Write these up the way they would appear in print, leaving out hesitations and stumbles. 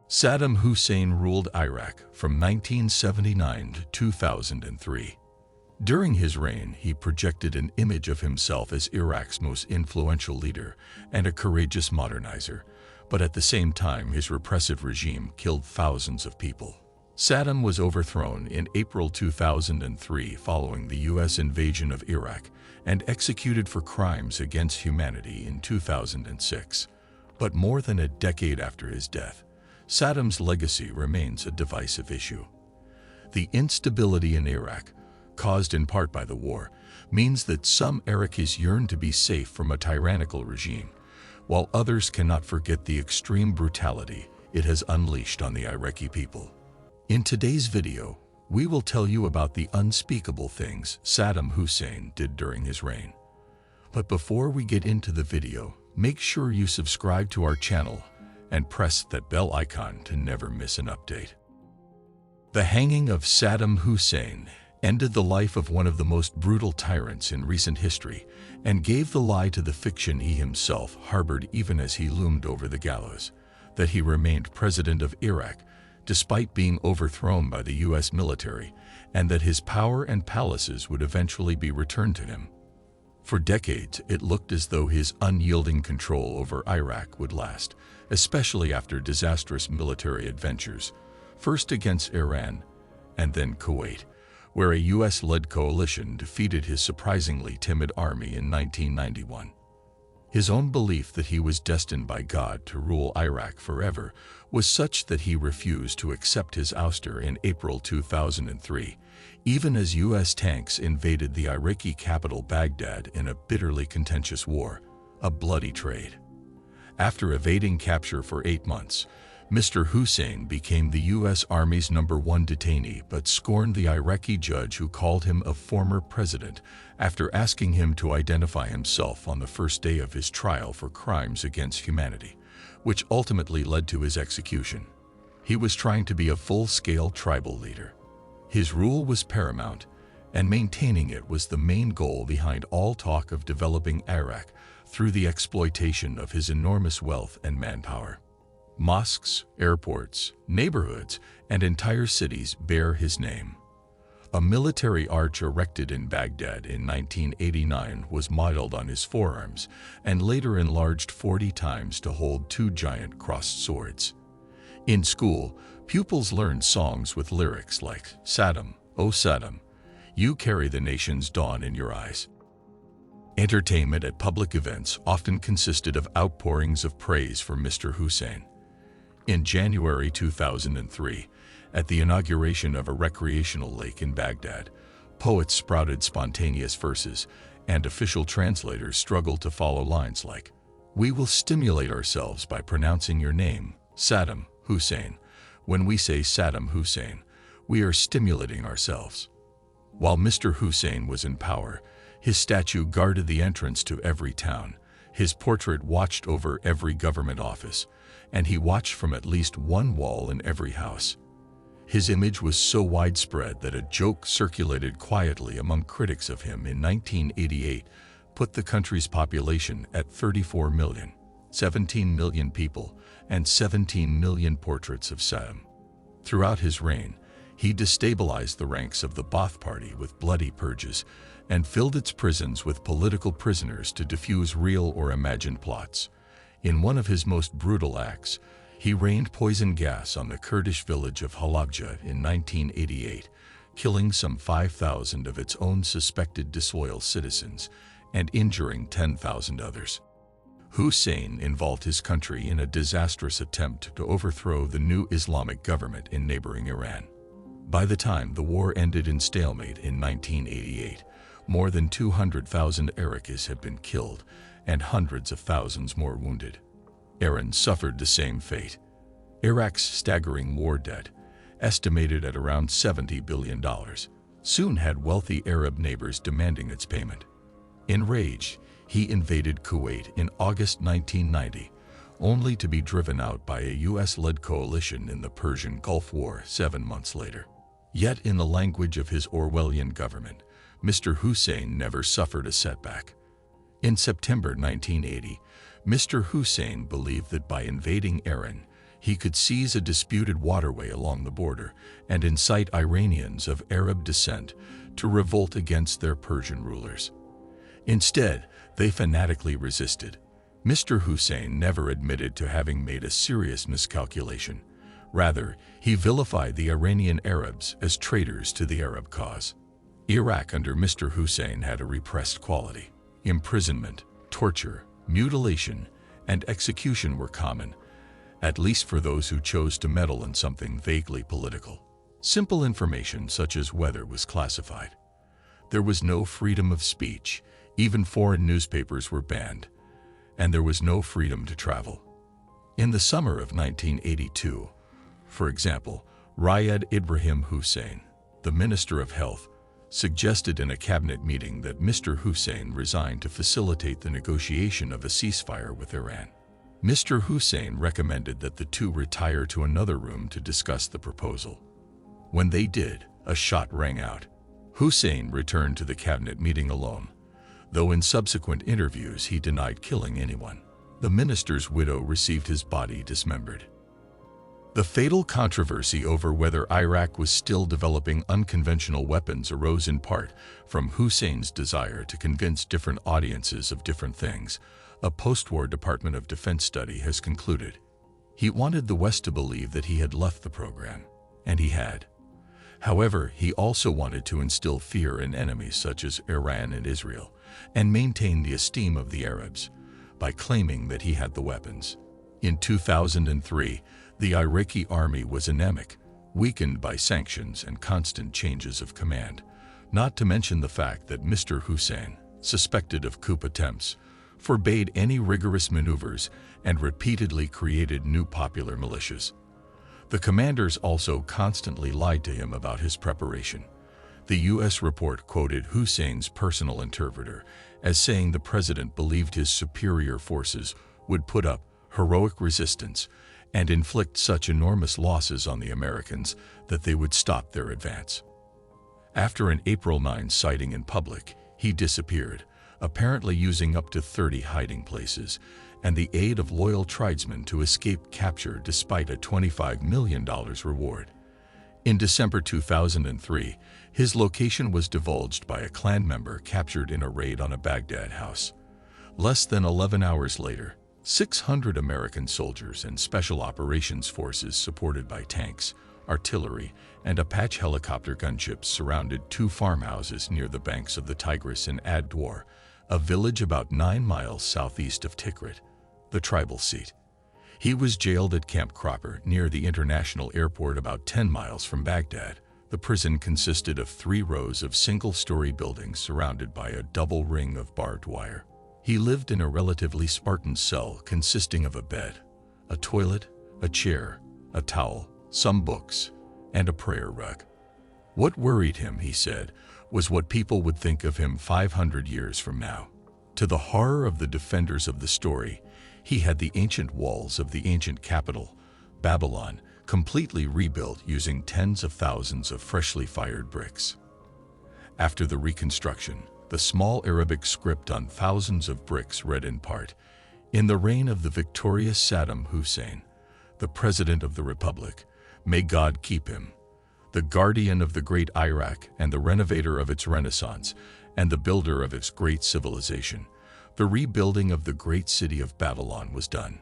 Saddam Hussein ruled Iraq from 1979 to 2003. During his reign, he projected an image of himself as Iraq's most influential leader and a courageous modernizer, but at the same time his repressive regime killed thousands of people. Saddam was overthrown in April 2003 following the U.S. invasion of Iraq and executed for crimes against humanity in 2006. But more than a decade after his death, Saddam's legacy remains a divisive issue. The instability in Iraq, caused in part by the war, means that some Iraqis yearn to be safe from a tyrannical regime, while others cannot forget the extreme brutality it has unleashed on the Iraqi people. In today's video, we will tell you about the unspeakable things Saddam Hussein did during his reign. But before we get into the video, make sure you subscribe to our channel and press that bell icon to never miss an update. The hanging of Saddam Hussein ended the life of one of the most brutal tyrants in recent history and gave the lie to the fiction he himself harbored even as he loomed over the gallows, that he remained president of Iraq despite being overthrown by the U.S. military, and that his power and palaces would eventually be returned to him. For decades, it looked as though his unyielding control over Iraq would last, especially after disastrous military adventures, first against Iran and then Kuwait, where a U.S.-led coalition defeated his surprisingly timid army in 1991. His own belief that he was destined by God to rule Iraq forever was such that he refused to accept his ouster in April 2003, even as U.S. tanks invaded the Iraqi capital Baghdad in a bitterly contentious war, a bloody trade. After evading capture for 8 months, Mr. Hussein became the U.S. Army's #1 detainee but scorned the Iraqi judge who called him a former president after asking him to identify himself on the first day of his trial for crimes against humanity, which ultimately led to his execution. He was trying to be a full-scale tribal leader. His rule was paramount, and maintaining it was the main goal behind all talk of developing Iraq through the exploitation of his enormous wealth and manpower. Mosques, airports, neighborhoods, and entire cities bear his name. A military arch erected in Baghdad in 1989 was modeled on his forearms and later enlarged 40 times to hold 2 giant crossed swords. In school, pupils learned songs with lyrics like, "Saddam, oh Saddam, you carry the nation's dawn in your eyes." Entertainment at public events often consisted of outpourings of praise for Mr. Hussein. In January 2003, at the inauguration of a recreational lake in Baghdad, poets sprouted spontaneous verses, and official translators struggled to follow lines like, "We will stimulate ourselves by pronouncing your name, Saddam Hussein. When we say Saddam Hussein, we are stimulating ourselves." While Mr. Hussein was in power, his statue guarded the entrance to every town, his portrait watched over every government office, and he watched from at least one wall in every house. His image was so widespread that a joke circulated quietly among critics of him in 1988 put the country's population at 34 million, 17 million people, and 17 million portraits of Saddam. Throughout his reign, he destabilized the ranks of the Ba'ath Party with bloody purges and filled its prisons with political prisoners to defuse real or imagined plots. In one of his most brutal acts, he rained poison gas on the Kurdish village of Halabja in 1988, killing some 5,000 of its own suspected disloyal citizens and injuring 10,000 others. Hussein involved his country in a disastrous attempt to overthrow the new Islamic government in neighboring Iran. By the time the war ended in stalemate in 1988, more than 200,000 Iraqis had been killed and hundreds of thousands more wounded. Iran suffered the same fate. Iraq's staggering war debt, estimated at around $70 billion, soon had wealthy Arab neighbors demanding its payment. Enraged, he invaded Kuwait in August 1990, only to be driven out by a U.S.-led coalition in the Persian Gulf War 7 months later. Yet in the language of his Orwellian government, Mr. Hussein never suffered a setback. In September 1980, Mr. Hussein believed that by invading Iran, he could seize a disputed waterway along the border and incite Iranians of Arab descent to revolt against their Persian rulers. Instead, they fanatically resisted. Mr. Hussein never admitted to having made a serious miscalculation. Rather, he vilified the Iranian Arabs as traitors to the Arab cause. Iraq under Mr. Hussein had a repressed quality. Imprisonment, torture, mutilation, and execution were common, at least for those who chose to meddle in something vaguely political. Simple information such as weather was classified. There was no freedom of speech, even foreign newspapers were banned, and there was no freedom to travel. In the summer of 1982, for example, Riyad Ibrahim Hussein, the Minister of Health, suggested in a cabinet meeting that Mr. Hussein resign to facilitate the negotiation of a ceasefire with Iran. Mr. Hussein recommended that the two retire to another room to discuss the proposal. When they did, a shot rang out. Hussein returned to the cabinet meeting alone, though in subsequent interviews he denied killing anyone. The minister's widow received his body dismembered. The fatal controversy over whether Iraq was still developing unconventional weapons arose in part from Hussein's desire to convince different audiences of different things. A post-war Department of Defense study has concluded. He wanted the West to believe that he had left the program, and he had. However, he also wanted to instill fear in enemies such as Iran and Israel, and maintain the esteem of the Arabs by claiming that he had the weapons. In 2003, the Iraqi army was anemic, weakened by sanctions and constant changes of command, not to mention the fact that Mr. Hussein, suspected of coup attempts, forbade any rigorous maneuvers and repeatedly created new popular militias. The commanders also constantly lied to him about his preparation. The U.S. report quoted Hussein's personal interpreter as saying the president believed his superior forces would put up heroic resistance and inflict such enormous losses on the Americans that they would stop their advance. After an April 9 sighting in public, he disappeared, apparently using up to 30 hiding places and the aid of loyal tribesmen to escape capture despite a $25 million reward. In December 2003, his location was divulged by a Klan member captured in a raid on a Baghdad house. Less than 11 hours later, 600 American soldiers and special operations forces supported by tanks, artillery, and Apache helicopter gunships surrounded two farmhouses near the banks of the Tigris in Ad-Dwar, a village about 9 miles southeast of Tikrit, the tribal seat. He was jailed at Camp Cropper near the international airport about 10 miles from Baghdad. The prison consisted of 3 rows of single-story buildings surrounded by a double ring of barbed wire. He lived in a relatively Spartan cell consisting of a bed, a toilet, a chair, a towel, some books, and a prayer rug. What worried him, he said, was what people would think of him 500 years from now. To the horror of the defenders of the story, he had the ancient walls of the ancient capital, Babylon, completely rebuilt using tens of thousands of freshly fired bricks. After the reconstruction, the small Arabic script on thousands of bricks read in part, "In the reign of the victorious Saddam Hussein, the President of the Republic, may God keep him, the guardian of the great Iraq and the renovator of its renaissance and the builder of its great civilization, the rebuilding of the great city of Babylon was done."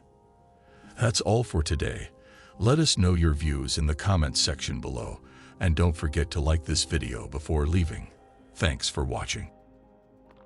That's all for today. Let us know your views in the comments section below, and don't forget to like this video before leaving. Thanks for watching.